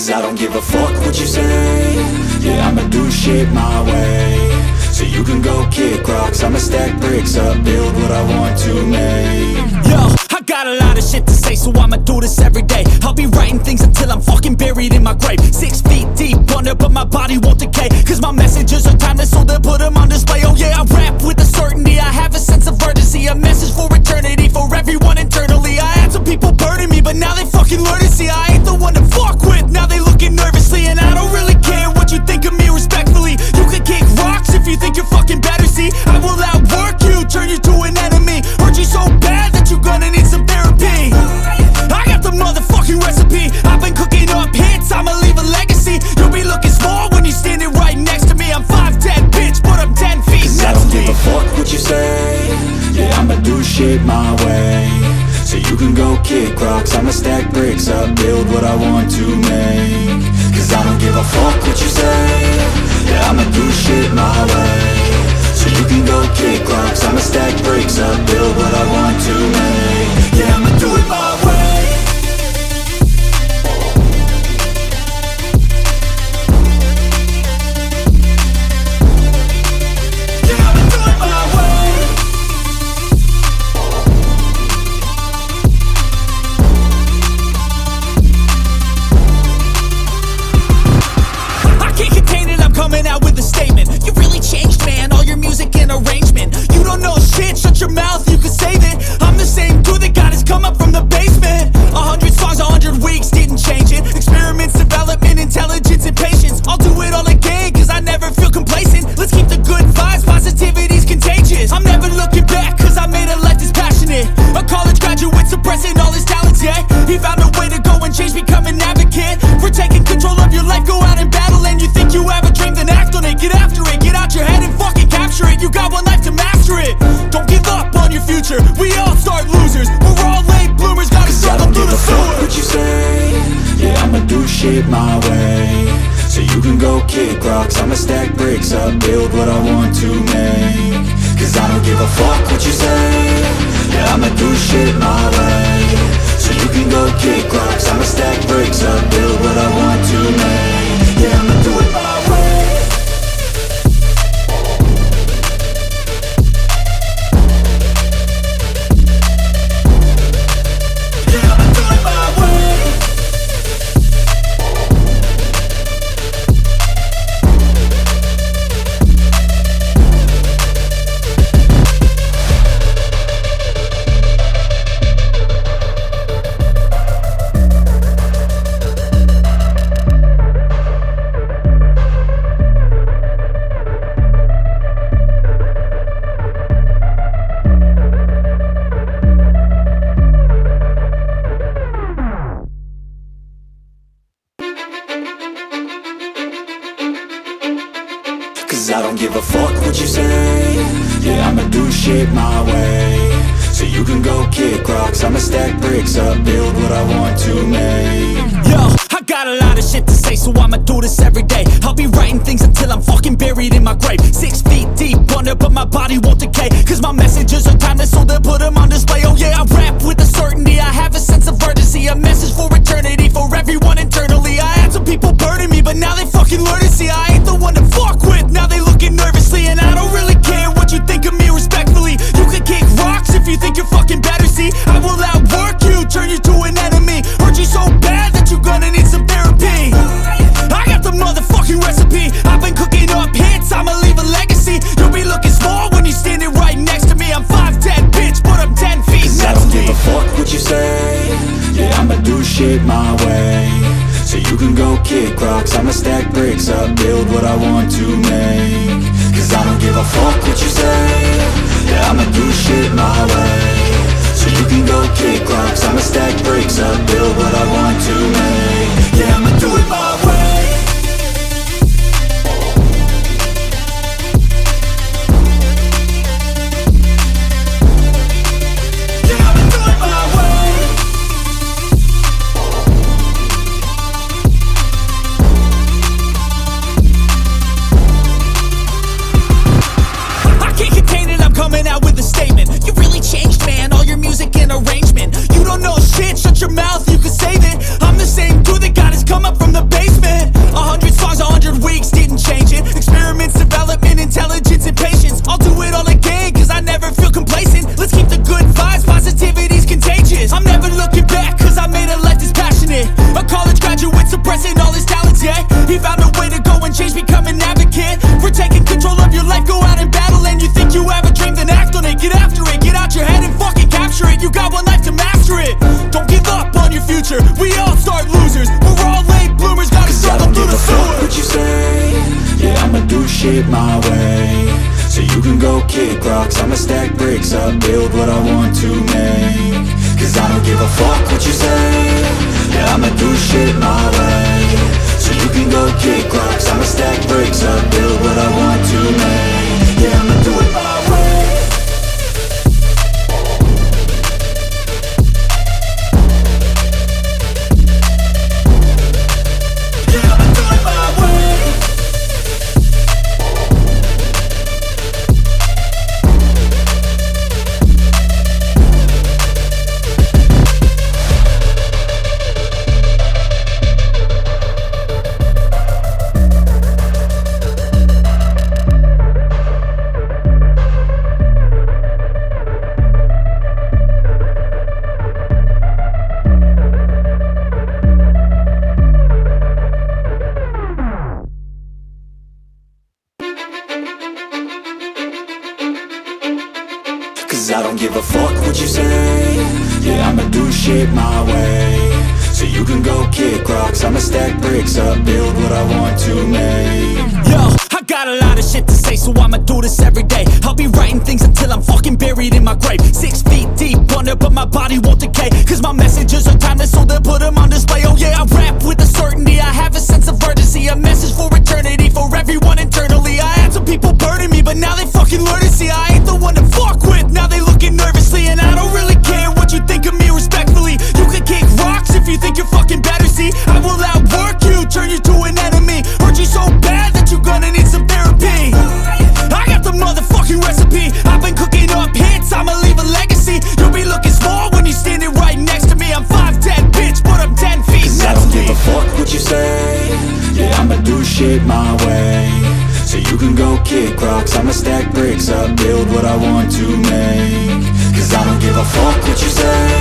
Cause I don't give a fuck what you say. Yeah, I'ma do shit my way. So you can go kick rocks, I'ma stack bricks up, build what I want to make. Yo, I got a lot of shit to say, so I'ma do this every day. I'll be writing things until I'm fucking buried in my grave. 6 feet deep under, but my body won't decay. Cause my messages are timeless, so they'll put them on display. Oh yeah, I rap with a certainty, I have a sense of urgency. A message for eternity, for everyone internally. I had some people burning me, but now they fucking learn to see I ain't the one to fuck with, now they looking nervously. And I don't really care what you think of me respectfully. You can kick rocks if you think you're fucking better, see. I will outwork you, turn you to an enemy. Hurt you so bad that you're gonna need some therapy. I got the motherfucking recipe, I've been cooking up hits, I'ma leave a legacy. You'll be looking small when you're standing right next to me. I'm 5'10", bitch, but I'm 10 feet. Cause I don't give a fuck what you say. Yeah, I'ma do shit my way. So you can go kick rocks, I'ma stack bricks up, build what I want to make. Cause I don't give a fuck what you say. Yeah, I'ma do shit my way. So you can go kick rocks, I'ma stack bricks up, build what I want to make. Yeah, I'ma do it my way. Coming out with a statement. You really changed, man, all your music and arrangement. You don't know shit, shut your mouth, you can save it. I'm the same dude that got his come up from the basement. 100 songs, 100 weeks, didn't change it. Experiments, development, intelligence, and patience. I'll do it all again, cause I never feel complacent. Let's keep the good vibes, positivity's contagious. I'm never looking back, cause I made a life that's passionate. A college graduate suppressing all his talents, yeah. He found a way to go and change, become an advocate. For taking control of your life, go out and battle. And you think you have a dream, then act on it. Get after it, get out your head and fucking capture it. You got one life to master it. Don't give up on your future, we all start losers. We're all late bloomers, gotta struggle through the sewer. What you say? Yeah, I'ma do shit my way. So you can go kick rocks, I'ma stack bricks up, build what I want to make. Cause I don't give a fuck what you say. Yeah, I'ma do shit my way. So you can go kick rocks, I'ma stack bricks up, build what I want to make. Yeah, I'ma do it my way. I don't give a fuck what you say. Yeah, I'ma do shit my way. So you can go kick rocks, I'ma stack bricks up, build what I want to make. Yo, I got a lot of shit to say, so I'ma do this every day. I'll be writing things until I'm fucking buried in my grave. 6 feet deep under, but my body won't decay. Cause my messages are timeless, so they'll put them on display. Oh yeah, I rap with a certainty, I have a sense of urgency. A message for eternity, for everyone internally. I had some people burning me, but now they fucking learn to see I ain't the one to fuck with, now they looking nervously. And I don't really care what you think of me respectfully. You can kick rocks if you think you're fucking better, see. I will outwork you, turn you to an enemy. Hurt you so bad that you're gonna need some therapy. I got the motherfucking recipe, I've been cooking up hits, I'ma leave a legacy. You'll be looking small when you're standing right next to me. I'm 5'10", bitch, but I'm 10 feet. Cause I don't give a fuck what you say. Yeah, I'ma do shit my way. So you can go kick rocks, I'ma stack bricks up, build what I want to make. Cause I don't give a fuck what you say. Yeah, I'ma do shit my way. So you can go kick rocks, I'ma stack bricks up, build what I want to make. Yeah, I'ma do it my way. Coming out with a statement. You really changed, man, all your music and arrangement. You don't know shit, shut your mouth, you can save want life to master it. Don't give up on your future, we all start losers. We're all late bloomers, gotta struggle through the sewer. I don't give a fuck what you say. Yeah, I'ma do shit my way. So you can go kick rocks, I'ma stack bricks up, build what I want to make. Cause I don't give a fuck what you say. Yeah, I'ma do shit my way. So you can go kick rocks, I'ma stack bricks up, build what I want to make. Yeah, I'ma do it my way. Yeah, I'ma do it my way. Cause I don't give a fuck what you say. Yeah, I'ma do shit my way. So you can go kick rocks, I'ma stack bricks up, build what I want to make. Yo, I got a lot of shit to say, so I'ma do this every day. I'll be writing things until I'm fucking buried in my grave. 6 feet deep under, but my body won't decay. Cause my messages are timeless, so they'll put them on display. Oh yeah, I rap with a certainty, I have a sense of urgency. A message for eternity, for everyone internally. I had some people burning me, but now they fucking learn to see I ain't the one to fuck with, now they looking nervously. And I don't really care what you think of me respectfully. You can kick rocks if you think you're fucking better, see. I will outwork you, turn you to an enemy. Hurt you so bad that you're gonna need some therapy. I got the motherfucking recipe, I've been cooking up hits, I'ma leave a legacy. You'll be looking small when you're standing right next to me. I'm 5'10", bitch, but I'm 10 feet Cause I don't mentally. give a fuck what you say. Yeah, I'ma do shit my way. So you can go kick rocks, I'ma stack bricks up, build what I want to make. Cause I don't give a fuck what you say.